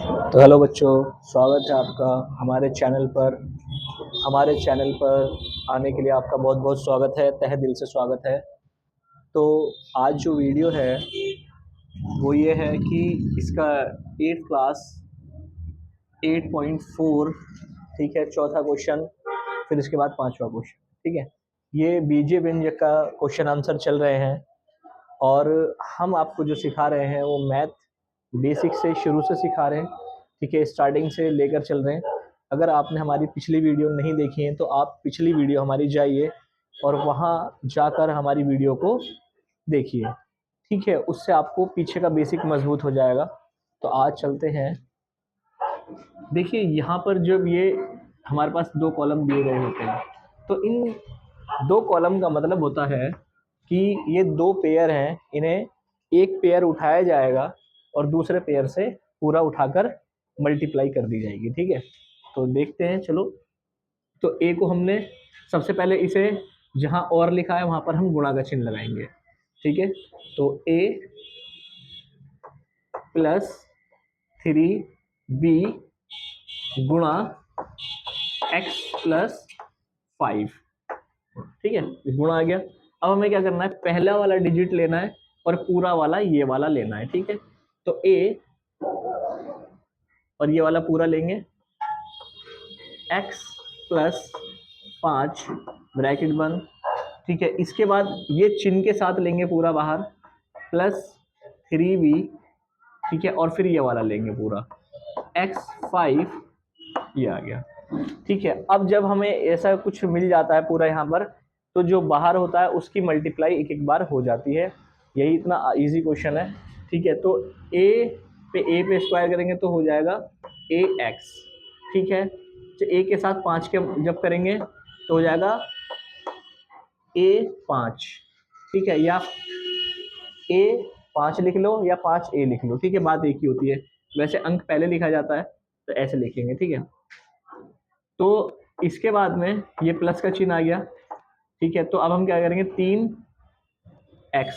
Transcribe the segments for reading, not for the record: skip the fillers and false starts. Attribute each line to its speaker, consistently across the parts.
Speaker 1: तो हेलो बच्चों, स्वागत है आपका हमारे चैनल पर आने के लिए आपका बहुत बहुत स्वागत है, तहे दिल से स्वागत है। तो आज जो वीडियो है वो ये है कि इसका 8th क्लास 8.4, ठीक है, चौथा क्वेश्चन, फिर इसके बाद पांचवा क्वेश्चन, ठीक है। ये बीजे व्यंजक का क्वेश्चन आंसर चल रहे हैं और हम आपको जो सिखा रहे हैं वो मैथ बेसिक से शुरू से सिखा रहे हैं, ठीक है, स्टार्टिंग से लेकर चल रहे हैं। अगर आपने हमारी पिछली वीडियो नहीं देखी है तो आप पिछली वीडियो हमारी जाइए और वहाँ जाकर हमारी वीडियो को देखिए, ठीक है, उससे आपको पीछे का बेसिक मजबूत हो जाएगा। तो आज चलते हैं। देखिए यहाँ पर जब ये हमारे पास दो कॉलम दिए गए होते हैं तो इन दो कॉलम का मतलब होता है कि ये दो पेयर हैं, इन्हें एक पेयर उठाया जाएगा और दूसरे पेयर से पूरा उठाकर मल्टीप्लाई कर दी जाएगी, ठीक है। तो देखते हैं, चलो। तो ए को हमने सबसे पहले इसे जहां और लिखा है वहां पर हम गुणा का चिन्ह लगाएंगे, ठीक है। तो ए प्लस 3b गुणा एक्स प्लस 5, ठीक है, गुणा आ गया। अब हमें क्या करना है, पहला वाला डिजिट लेना है और पूरा वाला ये वाला लेना है, ठीक है। तो ए और ये वाला पूरा लेंगे, x प्लस 5 ब्रैकेट बंद, ठीक है। इसके बाद ये चिन्ह के साथ लेंगे पूरा बाहर, प्लस 3b, ठीक है, और फिर ये वाला लेंगे पूरा x5, ये आ गया, ठीक है। अब जब हमें ऐसा कुछ मिल जाता है पूरा यहाँ पर, तो जो बाहर होता है उसकी मल्टीप्लाई एक एक बार हो जाती है। यही इतना इजी क्वेश्चन है, ठीक है। तो ए पे स्क्वायर करेंगे तो हो जाएगा ax, ठीक है। तो a के साथ 5 के जब करेंगे तो हो जाएगा a5, ठीक है, या a5 लिख लो या 5a लिख लो, ठीक है, बात एक ही होती है। वैसे अंक पहले लिखा जाता है तो ऐसे लिखेंगे, ठीक है। तो इसके बाद में ये प्लस का चिन्ह आ गया, ठीक है। तो अब हम क्या करेंगे, 3x,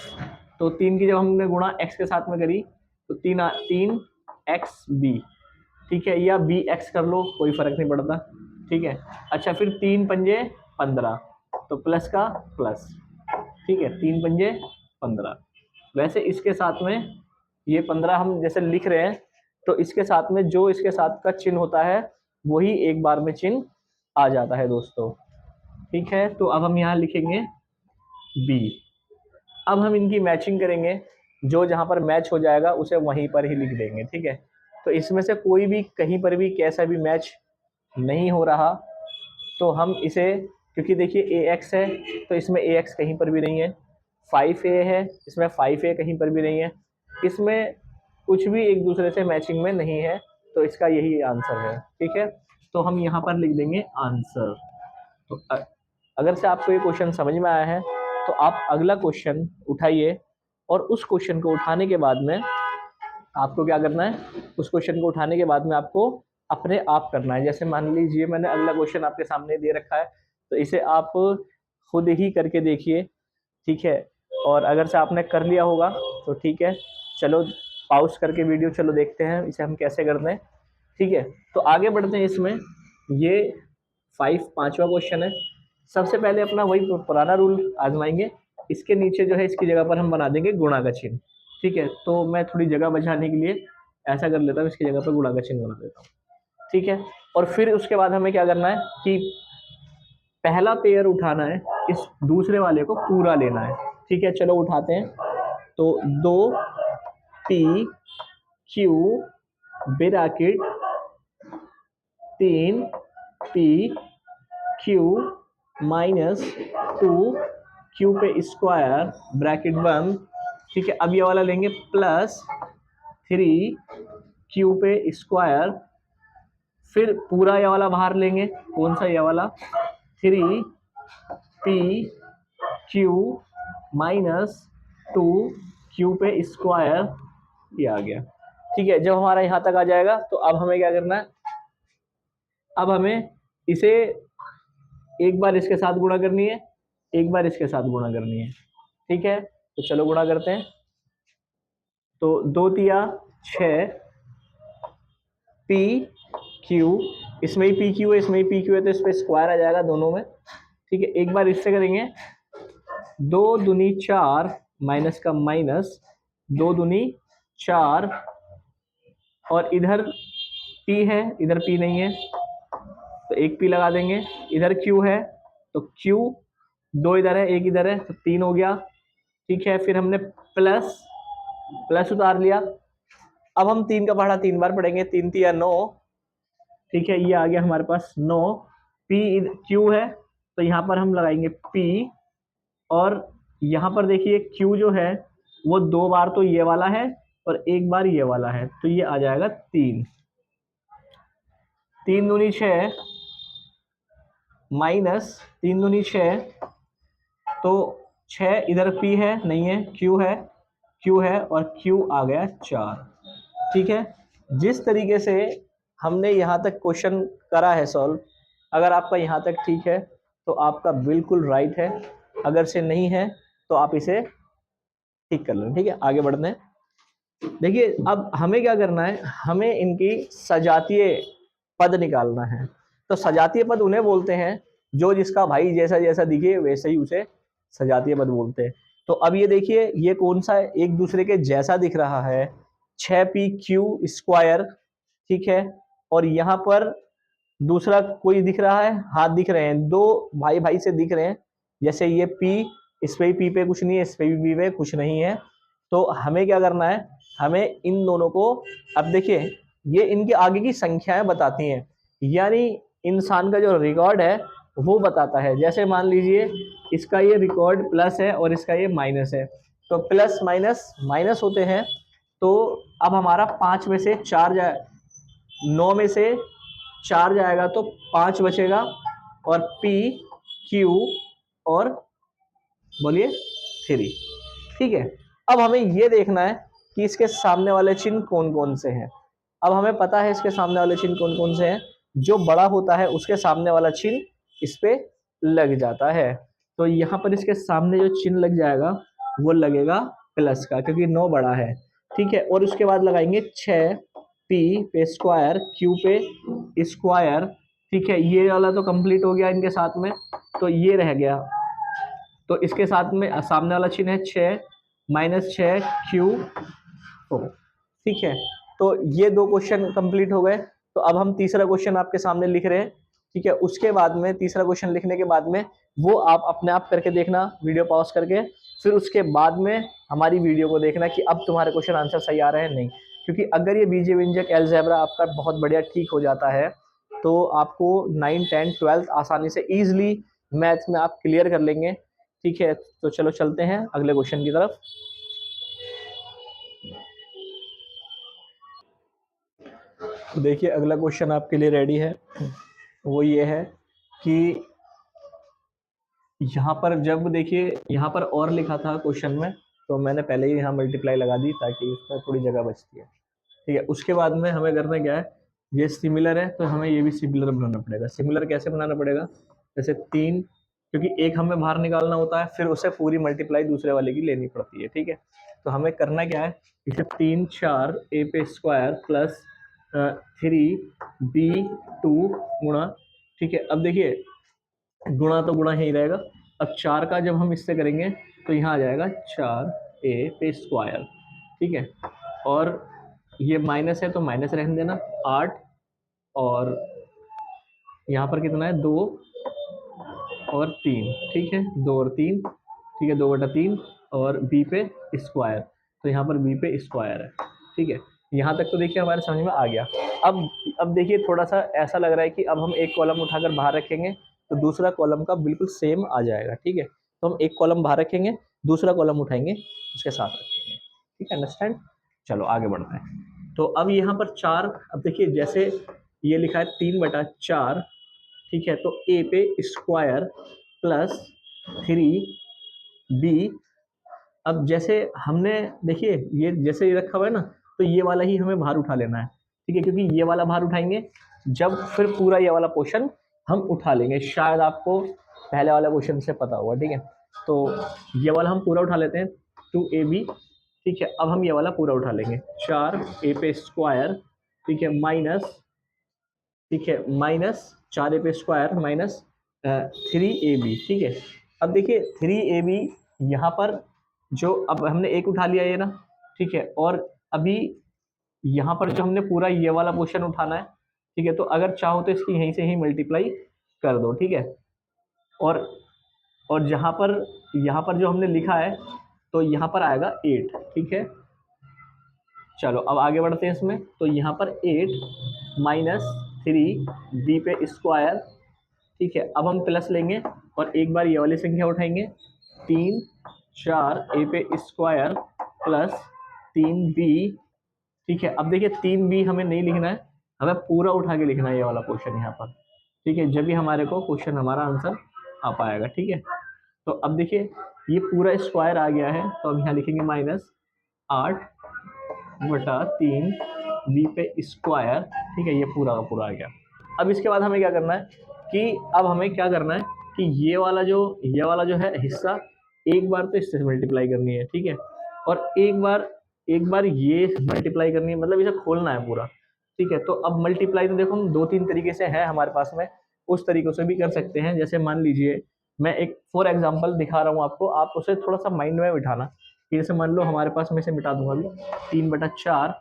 Speaker 1: तो 3 की जब हमने गुणा x के साथ में करी तो 3xb, ठीक है, या bx कर लो, कोई फर्क नहीं पड़ता, ठीक है। अच्छा, फिर 3 पंजे 15, तो प्लस का प्लस, ठीक है, 3 पंजे 15। वैसे इसके साथ में ये 15 हम जैसे लिख रहे हैं तो इसके साथ में जो इसके साथ का चिन्ह होता है वही एक बार में चिन्ह आ जाता है दोस्तों, ठीक है। तो अब हम यहाँ लिखेंगे b। अब हम इनकी मैचिंग करेंगे, जो जहां पर मैच हो जाएगा उसे वहीं पर ही लिख देंगे, ठीक है। तो इसमें से कोई भी कहीं पर भी कैसा भी मैच नहीं हो रहा तो हम इसे, क्योंकि देखिए ax है तो इसमें ax कहीं पर भी नहीं है, 5a है इसमें 5a कहीं पर भी नहीं है, इसमें कुछ भी एक दूसरे से मैचिंग में नहीं है, तो इसका यही आंसर है, ठीक है। तो हम यहाँ पर लिख देंगे आंसर। तो अगर से आपको ये क्वेश्चन समझ में आया है तो आप अगला क्वेश्चन उठाइए और उस क्वेश्चन को उठाने के बाद में आपको क्या करना है, उस क्वेश्चन को उठाने के बाद में आपको अपने आप करना है। जैसे मान लीजिए मैंने अगला क्वेश्चन आपके सामने दे रखा है तो इसे आप खुद ही करके देखिए, ठीक है। और अगर से आपने कर लिया होगा तो ठीक है, चलो पॉज करके वीडियो चलो देखते हैं इसे हम कैसे करते हैं, ठीक है। तो आगे बढ़ते हैं इसमें। ये पांचवा क्वेश्चन है। सबसे पहले अपना वही पुराना रूल आजमाएंगे, इसके नीचे जो है इसकी जगह पर हम बना देंगे गुणा का चिन्ह, ठीक है। तो मैं थोड़ी जगह बचाने के लिए ऐसा कर लेता हूँ, इसकी जगह पर गुणा का चिन्ह बना देता हूँ, ठीक है। और फिर उसके बाद हमें क्या करना है कि पहला पेयर उठाना है, इस दूसरे वाले को पूरा लेना है, ठीक है। चलो उठाते हैं। तो 2p bracket 3p minus 2q पे स्क्वायर ब्रैकेट बंद, ठीक है। अब ये वाला लेंगे प्लस 3q पे स्क्वायर, फिर पूरा ये वाला बाहर लेंगे, कौन सा, ये वाला 3pq माइनस 2q पे स्क्वायर, ये आ गया, ठीक है। जब हमारा यहाँ तक आ जाएगा तो अब हमें क्या करना है, अब हमें इसे एक बार इसके साथ गुणा करनी है, एक बार इसके साथ गुणा करनी है, ठीक है। तो चलो गुणा करते हैं। तो 2 तिया 6, पी क्यू, इसमें ही पी क्यू है, इसमें ही पी क्यू है, तो इस पर स्क्वायर आ जाएगा दोनों में। ठीक है, एक बार इससे करेंगे, 2 दूनी 4 माइनस का माइनस, 2 दूनी 4, और इधर पी है, इधर पी नहीं है तो एक पी लगा देंगे, इधर क्यू है तो क्यू, 2 इधर है 1 इधर है तो 3 हो गया। ठीक है, फिर हमने प्लस प्लस उतार लिया। अब हम 3 का पहाड़ा 3 बार पढ़ेंगे, 3 तिया 9। ठीक है, ये आ गया हमारे पास 9। पी क्यू है तो यहाँ पर हम लगाएंगे पी, और यहाँ पर देखिए क्यू जो है वो 2 बार तो ये वाला है और 1 बार ये वाला है, तो ये आ जाएगा 3। 3 दूनी 6 माइनस 3 दूनी 6, तो 6 इधर पी है नहीं है, क्यू है, क्यू है और क्यू आ गया 4। ठीक है, जिस तरीके से हमने यहाँ तक क्वेश्चन करा है सॉल्व, अगर आपका यहाँ तक ठीक है तो आपका बिल्कुल राइट है, अगर से नहीं है तो आप इसे ठीक कर लें। ठीक है, आगे बढ़ते हैं। देखिए अब हमें क्या करना है, हमें इनकी सजातीय पद निकालना है। तो सजातीय पद उन्हें बोलते हैं जो जिसका भाई जैसा जैसा दिखे वैसे ही उसे सजातीय पद बोलते हैं। तो अब ये देखिए ये कौन सा है, एक दूसरे के जैसा दिख रहा है, 6p क्यू स्क्वायर। ठीक है, और यहाँ पर दूसरा कोई दिख रहा है, हाथ दिख रहे हैं, 2 भाई भाई से दिख रहे हैं, जैसे ये p, इस पे भी p पे कुछ नहीं है, इस पे भी p पे कुछ नहीं है। तो हमें क्या करना है, हमें इन दोनों को, अब देखिए ये इनके आगे की संख्याएं बताती हैं, यानी इंसान का जो रिकॉर्ड है वो बताता है। जैसे मान लीजिए इसका ये रिकॉर्ड प्लस है और इसका ये माइनस है, तो प्लस माइनस माइनस होते हैं। तो अब हमारा 5 में से 4 जाए, 9 में से 4 जाएगा तो 5 बचेगा, और पी क्यू और बोलिए 3। ठीक है, अब हमें ये देखना है कि इसके सामने वाले चिन्ह कौन कौन से हैं। अब हमें पता है इसके सामने वाले चिन्ह कौन कौन से हैं, जो बड़ा होता है उसके सामने वाला चिन्ह इस पे लग जाता है। तो यहाँ पर इसके सामने जो चिन्ह लग जाएगा वो लगेगा प्लस का, क्योंकि 9 बड़ा है। ठीक है, और उसके बाद लगाएंगे 6 पी पे स्क्वायर क्यू पे स्क्वायर। ठीक है, ये वाला तो कंप्लीट हो गया इनके साथ में, तो ये रह गया। तो इसके साथ में सामने वाला चिन्ह है 6 माइनस 6 क्यू ओ। ठीक है, तो ये 2 क्वेश्चन कंप्लीट हो गए। तो अब हम तीसरा क्वेश्चन आपके सामने लिख रहे हैं। ठीक है, उसके बाद में तीसरा क्वेश्चन लिखने के बाद में वो आप अपने आप करके देखना, वीडियो पॉज करके, फिर उसके बाद में हमारी वीडियो को देखना कि अब तुम्हारे क्वेश्चन आंसर सही आ रहे हैं नहीं। क्योंकि अगर ये बीजगणित अलजेब्रा आपका बहुत बढ़िया ठीक हो जाता है तो आपको 9, 10, 12 आसानी से ईजिली मैथ में आप क्लियर कर लेंगे। ठीक है, तो चलो चलते हैं अगले क्वेश्चन की तरफ। देखिए अगला क्वेश्चन आपके लिए रेडी है, वो ये है कि यहाँ पर जब देखिए यहाँ पर और लिखा था क्वेश्चन में, तो मैंने पहले ही यहाँ मल्टीप्लाई लगा दी ताकि उसमें थोड़ी जगह बचती है। ठीक है, उसके बाद में हमें करना क्या है, ये सिमिलर है तो हमें ये भी सिमिलर बनाना पड़ेगा। सिमिलर कैसे बनाना पड़ेगा, जैसे 3, क्योंकि एक हमें बाहर निकालना होता है, फिर उसे पूरी मल्टीप्लाई दूसरे वाले की लेनी पड़ती है। ठीक है, तो हमें करना क्या है, इसे 3 4 ए पे स्क्वायर प्लस 3b2 गुणा। ठीक है, अब देखिए गुणा तो गुणा ही रहेगा। अब 4 का जब हम इससे करेंगे तो यहाँ आ जाएगा 4a पे स्क्वायर। ठीक है, और ये माइनस है तो माइनस रहने देना, 8, और यहाँ पर कितना है 2 और 3। ठीक है, 2 और 3। ठीक है, 2/3 और b पे स्क्वायर, तो यहाँ पर b पे स्क्वायर है। ठीक है, यहाँ तक तो देखिए हमारे समझ में आ गया। अब देखिए थोड़ा सा ऐसा लग रहा है कि अब हम एक कॉलम उठाकर बाहर रखेंगे तो दूसरा कॉलम का बिल्कुल सेम आ जाएगा। ठीक है, तो हम एक कॉलम बाहर रखेंगे, दूसरा कॉलम उठाएंगे उसके साथ रखेंगे। ठीक है, अंडरस्टैंड। चलो आगे बढ़ते हैं। तो अब यहाँ पर 4, अब देखिए जैसे ये लिखा है 3/4। ठीक है, तो a पे स्क्वायर प्लस 3b। अब जैसे हमने देखिए ये जैसे ये रखा हुआ है ना, तो ये वाला ही हमें बाहर उठा लेना है। ठीक है, क्योंकि ये वाला बाहर उठाएंगे जब फिर पूरा ये वाला पोर्शन हम उठा लेंगे। शायद आपको पहले वाला क्वेश्चन से पता होगा। ठीक है, तो ये वाला हम पूरा उठा लेते हैं 2ab। ठीक है, अब हम ये वाला पूरा उठा लेंगे, 4a पे स्क्वायर ठीक है, माइनस, ठीक है, माइनस 4ab² माइनस 3ab, ठीक है। अब देखिए 3ab यहाँ पर जो अब हमने एक उठा लिया ये ना, ठीक है, और अभी यहाँ पर जो हमने पूरा ये वाला पोर्शन उठाना है, ठीक है, तो अगर चाहो तो इसकी यहीं से ही मल्टीप्लाई कर दो, ठीक है। और जहाँ पर यहाँ पर जो हमने लिखा है तो यहाँ पर आएगा 8, ठीक है। चलो अब आगे बढ़ते हैं इसमें, तो यहाँ पर 8 माइनस 3b पे स्क्वायर, ठीक है। अब हम प्लस लेंगे और एक बार ये वाली संख्या उठाएंगे, 3 4 a पे स्क्वायर प्लस 3b, ठीक है। अब देखिए 3b हमें नहीं लिखना है, हमें पूरा उठा के लिखना है ये वाला क्वेश्चन यहाँ पर, ठीक है, जब भी हमारे को क्वेश्चन हमारा आंसर आ पाएगा, ठीक है। तो अब देखिए ये पूरा स्क्वायर आ गया है, तो अब यहाँ लिखेंगे माइनस 8/3 b पे स्क्वायर, ठीक है, ये पूरा का पूरा आ गया। अब इसके बाद हमें क्या करना है कि अब हमें क्या करना है कि ये वाला जो है हिस्सा, एक बार तो इससे मल्टीप्लाई करनी है, ठीक है, और एक बार ये मल्टीप्लाई करनी है, मतलब इसे खोलना है पूरा, ठीक है। तो अब मल्टीप्लाई तो देखो हम 2-3 तरीके से है हमारे पास में, उस तरीकों से भी कर सकते हैं। जैसे मान लीजिए मैं एक फॉर एग्जांपल दिखा रहा हूँ आपको, आप उसे थोड़ा सा माइंड में बिठाना कि जैसे मान लो हमारे पास, मैं इसे मिटा दूंगा अभी, 3/4,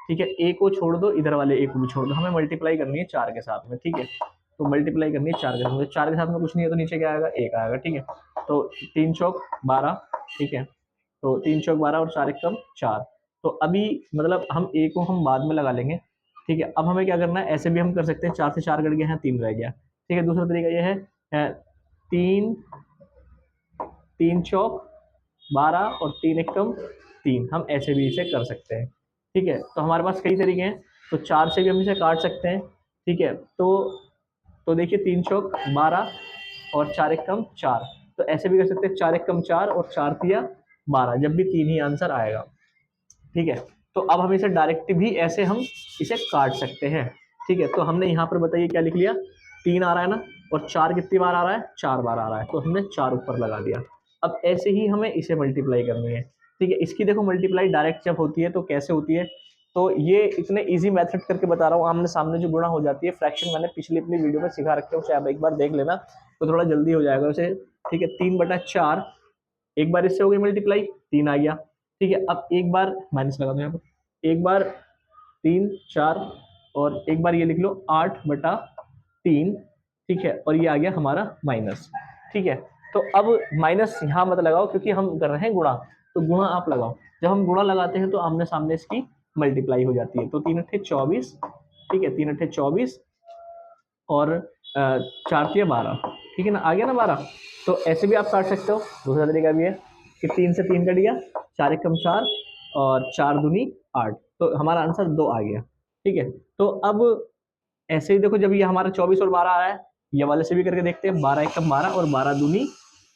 Speaker 1: ठीक है, ए को छोड़ दो, इधर वाले ए को भी छोड़ दो, हमें मल्टीप्लाई करनी है 4 के साथ में, ठीक है। तो मल्टीप्लाई करनी है 4 के साथ में, 4 के साथ में कुछ नहीं है तो नीचे क्या आएगा, 1 आएगा, ठीक है। तो 3 चौक 12, ठीक है, तो 3 चौक 12 और 4 एकम 4। तो अभी मतलब हम ए को हम बाद में लगा लेंगे, ठीक है। अब हमें क्या करना है, ऐसे भी हम कर सकते हैं, 4 से 4 कट गए हैं, 3 रह गया, ठीक है। दूसरा तरीका ये है 3 चौक 12 और 3 एकम 3, हम ऐसे भी इसे कर सकते हैं, ठीक है। तो हमारे पास कई तरीके हैं, तो 4 से भी हम इसे काट सकते हैं, ठीक है। तो देखिए 3 चौक 12 और 4 एकम 4, तो ऐसे भी कर सकते हैं, 4 एकम 4 और 4 तिया 12, जब भी 3 ही आंसर आएगा, ठीक है। तो अब हम इसे डायरेक्ट भी ऐसे हम इसे काट सकते हैं, ठीक है। तो हमने यहाँ पर बताइए क्या लिख लिया, 3 आ रहा है ना, और 4 कितनी बार आ रहा है, 4 बार आ रहा है, तो हमने 4 ऊपर लगा दिया। अब ऐसे ही हमें इसे मल्टीप्लाई करनी है, ठीक है। इसकी देखो मल्टीप्लाई डायरेक्ट जब होती है तो कैसे होती है, तो ये इतने इजी मेथड करके बता रहा हूँ, आमने सामने जो गुणा हो जाती है, फ्रैक्शन मैंने पिछली अपनी वीडियो में सिखा रखे हो, आप एक बार देख लेना तो थोड़ा जल्दी हो जाएगा उसे, ठीक है। 3/4, एक बार इससे हो गई मल्टीप्लाई, 3 आ गया, ठीक है। अब एक बार माइनस लगा दो यहाँ पर, एक बार 3 4 और एक बार ये लिख लो 8/3, ठीक है, और ये आ गया हमारा माइनस, ठीक है। तो अब माइनस यहाँ मत लगाओ क्योंकि हम कर रहे हैं गुणा, तो गुणा आप लगाओ, जब हम गुणा लगाते हैं तो आमने सामने इसकी मल्टीप्लाई हो जाती है, तो 3 अट्ठे 24, ठीक है, 3 अट्ठे 24 और 4 तिया 12, ठीक है ना, आ गया ना 12। तो ऐसे भी आप काट सकते हो, दूसरा तरीका भी है कि 3 से 3 कट गया, 4 एकम 4 और 4 दूनी 8, तो हमारा आंसर 2 आ गया, ठीक है। तो अब ऐसे ही देखो, जब ये हमारा 24 और 12 आ रहा है, ये वाले से भी करके देखते हैं, 12 एकम 12 और 12 दूनी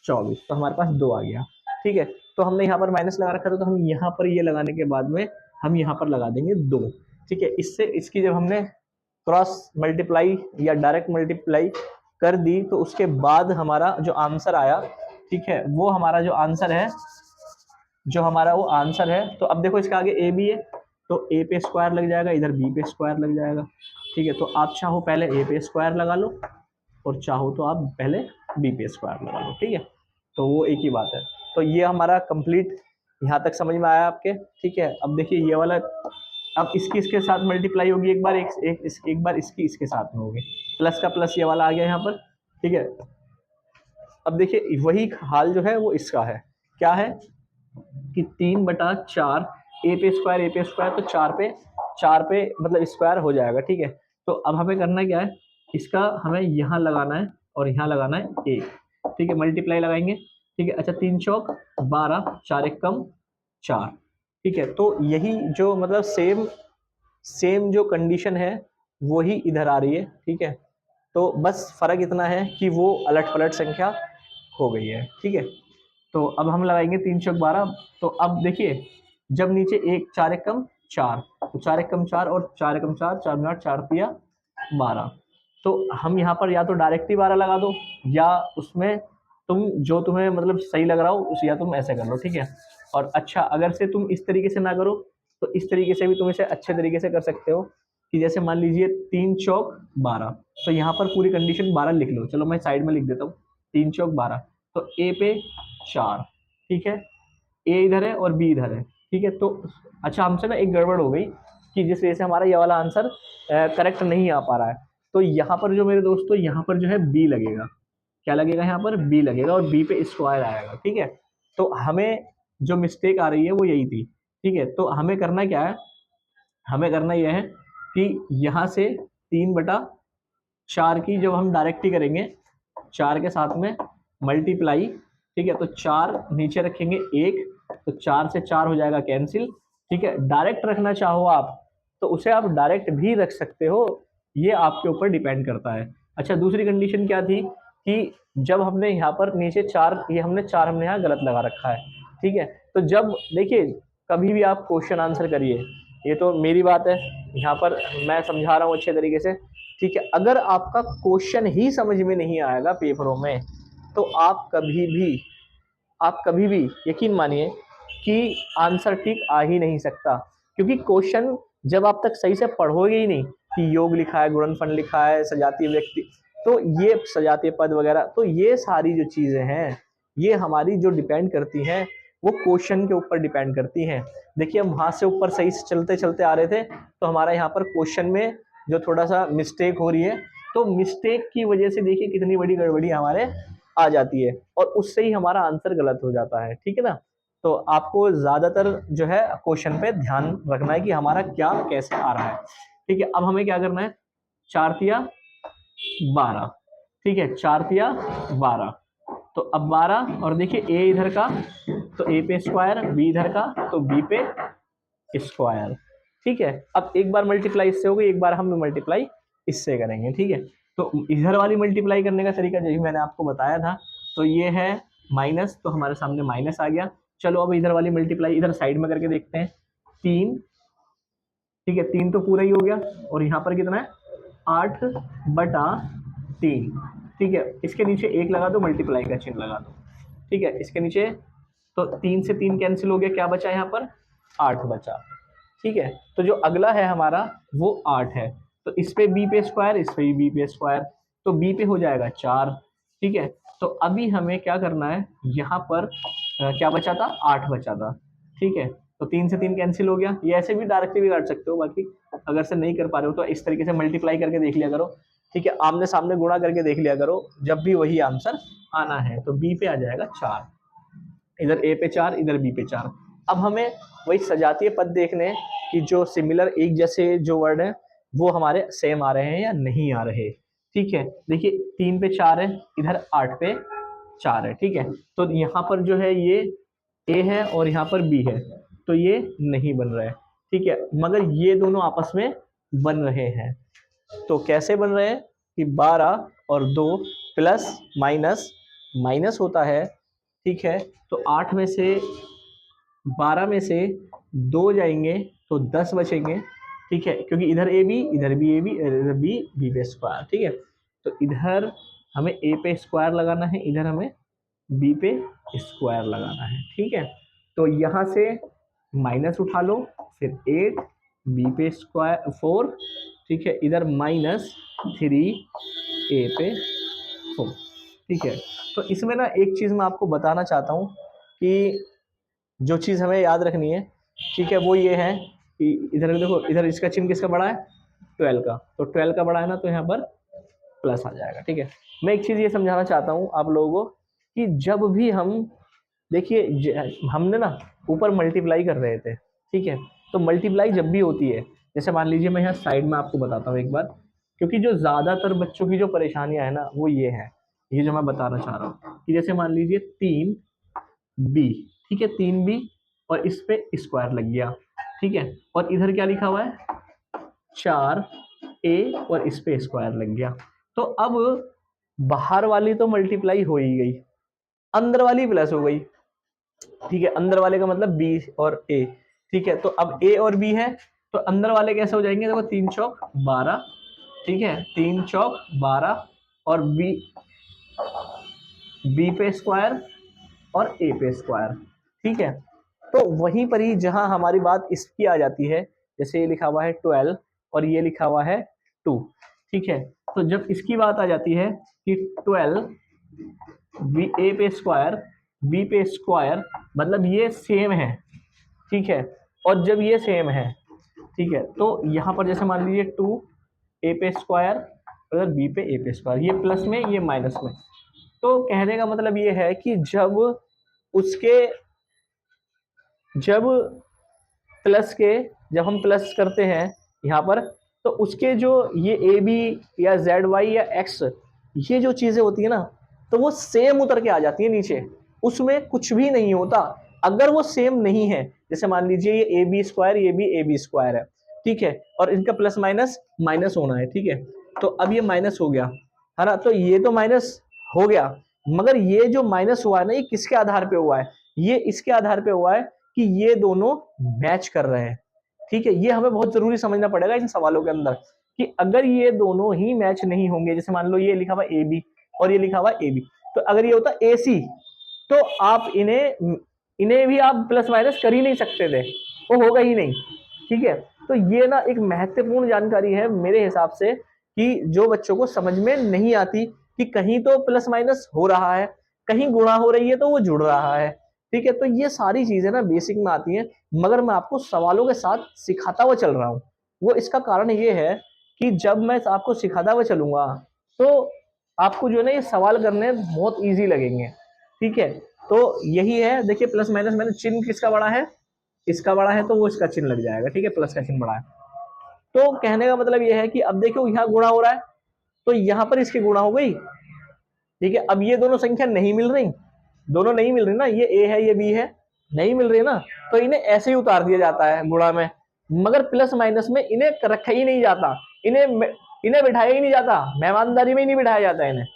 Speaker 1: 24, तो हमारे पास 2 आ गया, ठीक है। तो हमने यहाँ पर माइनस लगा रखा था, तो हम यहाँ पर ये लगाने के बाद में हम यहाँ पर लगा देंगे 2, ठीक है। इससे इसकी जब हमने क्रॉस मल्टीप्लाई या डायरेक्ट मल्टीप्लाई कर दी, तो उसके बाद हमारा जो आंसर आया, ठीक है, वो हमारा जो आंसर है, तो अब देखो इसके आगे ए भी है, तो ए पे स्क्वायर लग जाएगा, इधर बी पे स्क्वायर लग जाएगा, ठीक है। तो आप चाहो पहले ए पे स्क्वायर लगा लो और चाहो तो आप पहले बी पे स्क्वायर लगा लो, ठीक है, तो वो एक ही बात है। तो ये हमारा कंप्लीट यहाँ तक समझ में आया आपके, ठीक है। अब देखिए ये वाला, अब इसकी इसके साथ मल्टीप्लाई होगी, एक बार एक बार इसकी इसके साथ में होगी, प्लस का प्लस ये वाला आ गया यहाँ पर, ठीक है। अब देखिए वही हाल जो है वो इसका है, क्या है कि 3/4 ए पे स्क्वायर, तो 4 पे मतलब स्क्वायर हो जाएगा, ठीक है। तो अब हमें करना क्या है, इसका हमें यहाँ लगाना है और यहाँ लगाना है ए, ठीक है, मल्टीप्लाई लगाएंगे, ठीक है। अच्छा 3 चौक 12, 4 एकम 4, ठीक है। तो यही जो मतलब सेम जो कंडीशन है वही इधर आ रही है, ठीक है। तो बस फर्क इतना है कि वो अलट पलट संख्या हो गई है, ठीक है। तो अब हम लगाएंगे 3 चौक 12, तो अब देखिए जब नीचे 4 एकम 4, तो 4 एकम 4 और 4 एकम 4, 4 मिनट 4 तिया 12, तो हम यहाँ पर या तो डायरेक्ट ही 12 लगा दो, या उसमें तुम जो तुम्हें मतलब सही लग रहा हो उस, या तुम ऐसे कर लो, ठीक है। और अच्छा अगर से तुम इस तरीके से ना करो तो इस तरीके से भी तुम इसे अच्छे तरीके से कर सकते हो, कि जैसे मान लीजिए 3 चौक 12, तो यहाँ पर पूरी कंडीशन 12 लिख लो, चलो मैं साइड में लिख देता हूँ 3 चौक 12, तो ए पे 4, ठीक है, ए इधर है और बी इधर है, ठीक है। तो अच्छा हमसे ना एक गड़बड़ हो गई कि जिस वजह से हमारा ये वाला आंसर करेक्ट नहीं आ पा रहा है। तो यहाँ पर जो मेरे दोस्तों यहाँ पर जो है बी लगेगा, क्या लगेगा यहाँ पर बी लगेगा और बी पे स्क्वायर आएगा, ठीक है। तो हमें जो मिस्टेक आ रही है वो यही थी, ठीक है। तो हमें करना क्या है, हमें करना यह है कि यहाँ से 3/4 की जब हम डायरेक्टली करेंगे 4 के साथ में मल्टीप्लाई, ठीक है, तो 4 नीचे रखेंगे 1, तो 4 से 4 हो जाएगा कैंसिल, ठीक है। डायरेक्ट रखना चाहो आप तो उसे आप डायरेक्ट भी रख सकते हो, ये आपके ऊपर डिपेंड करता है। अच्छा दूसरी कंडीशन क्या थी कि जब हमने यहाँ पर नीचे 4, ये हमने 4 हमने यहाँ गलत लगा रखा है, ठीक है। तो जब देखिए कभी भी आप क्वेश्चन आंसर करिए, ये तो मेरी बात है, यहाँ पर मैं समझा रहा हूँ अच्छे तरीके से, ठीक है। अगर आपका क्वेश्चन ही समझ में नहीं आएगा पेपरों में तो आप कभी भी यकीन मानिए कि आंसर ठीक आ ही नहीं सकता, क्योंकि क्वेश्चन जब आप तक सही से पढ़ोगे ही नहीं कि योग लिखा है, गुणनफल लिखा है, सजातीय व्यक्ति, तो ये सजातीय पद वगैरह, तो ये सारी जो चीजें हैं ये हमारी जो डिपेंड करती हैं वो क्वेश्चन के ऊपर डिपेंड करती हैं। देखिए हम वहां से ऊपर सही से चलते चलते आ रहे थे, तो हमारा यहाँ पर क्वेश्चन में जो थोड़ा सा मिस्टेक हो रही है, तो मिस्टेक की वजह से देखिए कितनी बड़ी गड़बड़ी हमारे आ जाती है और उससे ही हमारा आंसर गलत हो जाता है, ठीक है ना। तो आपको ज्यादातर जो है क्वेश्चन पे ध्यान रखना है कि हमारा क्या कैसे आ रहा है, ठीक है। अब हमें क्या करना है, 4×3=12, ठीक है, 4×3=12, तो अब 12 और देखिए ए इधर का तो ए पे स्क्वायर, बी इधर का तो बी पे स्क्वायर, ठीक है। अब एक बार मल्टीप्लाई इससे हो गई, एक बार हम मल्टीप्लाई इससे करेंगे, ठीक है। तो इधर वाली मल्टीप्लाई करने का तरीका जैसे मैंने आपको बताया था, तो ये है माइनस, तो हमारे सामने माइनस आ गया। चलो अब इधर वाली मल्टीप्लाई इधर साइड में करके देखते हैं, 3, ठीक है, 3 तो पूरा ही हो गया और यहाँ पर कितना है 8/3, ठीक है। इसके नीचे 1 लगा दो, मल्टीप्लाई का चिन्ह लगा दो, ठीक है। इसके नीचे तो 3 से 3 कैंसिल हो गया, क्या बचा यहाँ पर 8 बचा, ठीक है। तो जो अगला है हमारा वो 8 है, तो इस पे बी पे स्क्वायर, इस पे बी पे स्क्वायर, तो बी पे हो जाएगा 4, ठीक है। तो अभी हमें क्या करना है, यहाँ पर क्या बचा था 8 बचा था, ठीक है। तो 3 से 3 कैंसिल हो गया, ये ऐसे भी डायरेक्टली भी काट सकते हो, बाकी अगर से नहीं कर पा रहे हो तो इस तरीके से मल्टीप्लाई करके देख लिया करो, ठीक है, आमने सामने गुणा करके देख लिया करो, जब भी वही आंसर आना है। तो बी पे आ जाएगा 4, इधर ए पे 4, इधर बी पे 4। अब हमें वही सजातीय पद देखने कि जो सिमिलर एक जैसे जो वर्ड है वो हमारे सेम आ रहे हैं या नहीं आ रहे, ठीक है। देखिए 3 पे 4 है, इधर 8 पे 4 है, ठीक है। तो यहाँ पर जो है ये ए है और यहाँ पर बी है, तो ये नहीं बन रहा है, ठीक है, मगर ये दोनों आपस में बन रहे हैं। तो कैसे बन रहे हैं कि 12 और 2 प्लस माइनस माइनस होता है, ठीक है। तो 8 में से 12 में से 2 जाएंगे तो 10 बचेंगे, ठीक है, क्योंकि इधर ए बी, इधर बी ए बी, इधर बी बी पे स्क्वायर, ठीक है। तो इधर हमें ए पे स्क्वायर लगाना है, इधर हमें बी पे स्क्वायर लगाना है, ठीक है। तो यहाँ से माइनस उठा लो, फिर 8 बी पे स्क्वायर 4, ठीक है, इधर -3 ए पे 4, ठीक है। तो इसमें ना एक चीज़ मैं आपको बताना चाहता हूँ कि जो चीज़ हमें याद रखनी है, ठीक है, वो ये है कि इधर देखो, इधर इसका चिन्ह किसका बड़ा है 12 का, तो 12 का बड़ा है ना, तो यहाँ पर प्लस आ जाएगा, ठीक है। मैं एक चीज़ ये समझाना चाहता हूँ आप लोगों को कि जब भी हम देखिए हमने ना ऊपर मल्टीप्लाई कर रहे थे, ठीक है, तो मल्टीप्लाई जब भी होती है, जैसे मान लीजिए मैं यहाँ साइड में आपको बताता हूँ एक बार, क्योंकि जो ज़्यादातर बच्चों की जो परेशानियां है ना वो ये है, ये जो मैं बताना चाह रहा हूँ कि जैसे मान लीजिए 3b, ठीक है, 3b और इस पे स्क्वायर लग गया, ठीक है, और इधर क्या लिखा हुआ है 4a और इस पे स्क्वायर लग गया। तो अब बाहर वाली तो मल्टीप्लाई हो ही गई, अंदर वाली प्लस हो गई, ठीक है, अंदर वाले का मतलब बी और ए, ठीक है। तो अब ए और बी है तो अंदर वाले कैसे हो जाएंगे, देखो 3 चौक 12, ठीक है, 3 चौक 12 और बी पे स्क्वायर और ए पे स्क्वायर, ठीक है। तो वहीं पर ही जहां हमारी बात इसकी आ जाती है, जैसे ये लिखा हुआ है 12 और ये लिखा हुआ है 2, ठीक है। तो जब इसकी बात आ जाती है कि 12 ए पे स्क्वायर बी पे स्क्वायर, मतलब ये सेम है, ठीक है। और जब ये सेम है, ठीक है, तो यहाँ पर जैसे मान लीजिए 2 ए पे स्क्वायर अगर बी पे ए पे स्क्वायर, ये प्लस में ये माइनस में। तो कहने का मतलब ये है कि जब प्लस के जब हम प्लस करते हैं यहाँ पर, तो उसके जो ये ए बी या जेड वाई या एक्स, ये जो चीजें होती है ना, तो वो सेम उतर के आ जाती है नीचे, उसमें कुछ भी नहीं होता अगर वो सेम नहीं है। जैसे मान लीजिए ये ए बी स्क्वायर, ये भी ए बी स्क्वायर है, ठीक है, और इनका प्लस माइनस माइनस होना है, ठीक है। तो अब ये माइनस हो गया है ना, तो ये तो माइनस हो गया, मगर ये जो माइनस हुआ है ना, ये किसके आधार पे हुआ है? ये इसके आधार पे हुआ है कि ये दोनों मैच कर रहे हैं, ठीक है। ये हमें बहुत जरूरी समझना पड़ेगा इन सवालों के अंदर कि अगर ये दोनों ही मैच नहीं होंगे, जैसे मान लो ये लिखा हुआ ए बी और ये लिखा हुआ ए बी, तो अगर ये होता ए सी, तो आप इन्हें भी आप प्लस माइनस कर ही नहीं सकते थे, वो होगा ही नहीं, ठीक है। तो ये ना एक महत्वपूर्ण जानकारी है मेरे हिसाब से, कि जो बच्चों को समझ में नहीं आती कि कहीं तो प्लस माइनस हो रहा है, कहीं गुणा हो रही है तो वो जुड़ रहा है, ठीक है। तो ये सारी चीजें ना बेसिक में आती हैं, मगर मैं आपको सवालों के साथ सिखाता हुआ चल रहा हूँ। वो इसका कारण ये है कि जब मैं आपको सिखाता हुआ चलूंगा तो आपको जो है ना ये सवाल करने बहुत ईजी लगेंगे, ठीक है। तो यही है, देखिए प्लस माइनस, मैंने चिन्ह किसका बड़ा है, इसका बड़ा है, तो वो इसका चिन्ह लग जाएगा, ठीक है, प्लस का चिन्ह बड़ा है। तो कहने का मतलब ये है कि अब देखो यहाँ गुणा हो रहा है, तो यहाँ पर इसकी गुणा हो गई, ठीक है। अब ये दोनों संख्या नहीं मिल रही, दोनों नहीं मिल रही ना, ये ए है ये बी है, नहीं मिल रही ना, तो इन्हें ऐसे ही उतार दिया जाता है गुणा में, मगर प्लस माइनस में इन्हें रखा ही नहीं जाता, इन्हें बिठाया ही नहीं जाता, मेहमानदारी में ही नहीं बिठाया जाता इन्हें,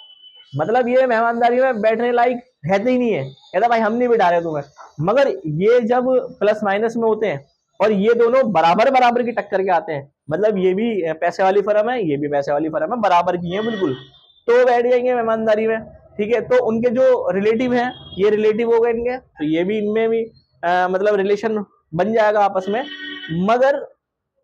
Speaker 1: मतलब ये मेहमानदारी में बैठने लायक रहते ही नहीं है, कहता भाई हम नहीं बिठा रहे तुम्हें। मगर ये जब प्लस माइनस में होते हैं और ये दोनों बराबर बराबर की टक्कर के आते हैं, मतलब ये भी पैसे वाली फर्म है, ये भी पैसे वाली फर्म है, बराबर की है बिल्कुल, तो बैठ जाएंगे मेहमानदारी में, ठीक है। तो उनके जो रिलेटिव हैं, ये रिलेटिव हो गए इनके, तो ये भी इनमें भी मतलब रिलेशन बन जाएगा आपस में, मगर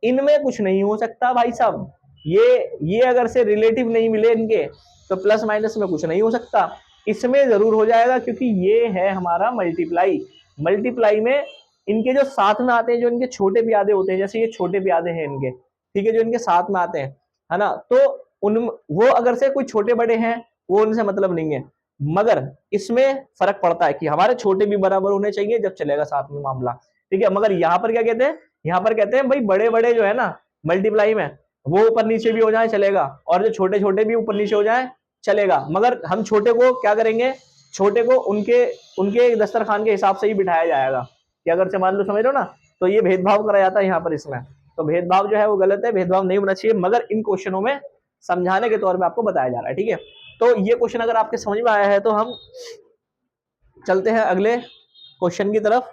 Speaker 1: इनमें कुछ नहीं हो सकता भाई साहब। ये अगर से रिलेटिव नहीं मिले इनके, तो प्लस माइनस में कुछ नहीं हो सकता, इसमें जरूर हो जाएगा, क्योंकि ये है हमारा मल्टीप्लाई। मल्टीप्लाई में इनके जो साथ में आते हैं, जो इनके छोटे प्यादे होते हैं, जैसे ये छोटे प्यादे हैं इनके, ठीक है, जो इनके साथ में आते हैं, है ना, तो उन वो अगर से कोई छोटे बड़े हैं, वो उनसे मतलब नहीं है, मगर इसमें फर्क पड़ता है कि हमारे छोटे भी बराबर होने चाहिए जब चलेगा साथ में मामला, ठीक है। मगर यहाँ पर क्या कहते हैं, यहाँ पर कहते हैं भाई बड़े बड़े जो है ना मल्टीप्लाई में, वो ऊपर नीचे भी हो जाए चलेगा, और जो छोटे छोटे भी ऊपर नीचे हो जाए चलेगा, मगर हम छोटे को क्या करेंगे, छोटे को उनके उनके दस्तरखान के हिसाब से ही बिठाया जाएगा, कि अगर से मान लो, समझ लो ना, तो ये भेदभाव करा जाता है यहाँ पर इसमें, तो भेदभाव जो है वो गलत है, भेदभाव नहीं होना चाहिए, मगर इन क्वेश्चनों में समझाने के तौर पे आपको बताया जा रहा है, ठीक है। तो ये क्वेश्चन अगर आपके समझ में आया है तो हम चलते हैं अगले क्वेश्चन की तरफ।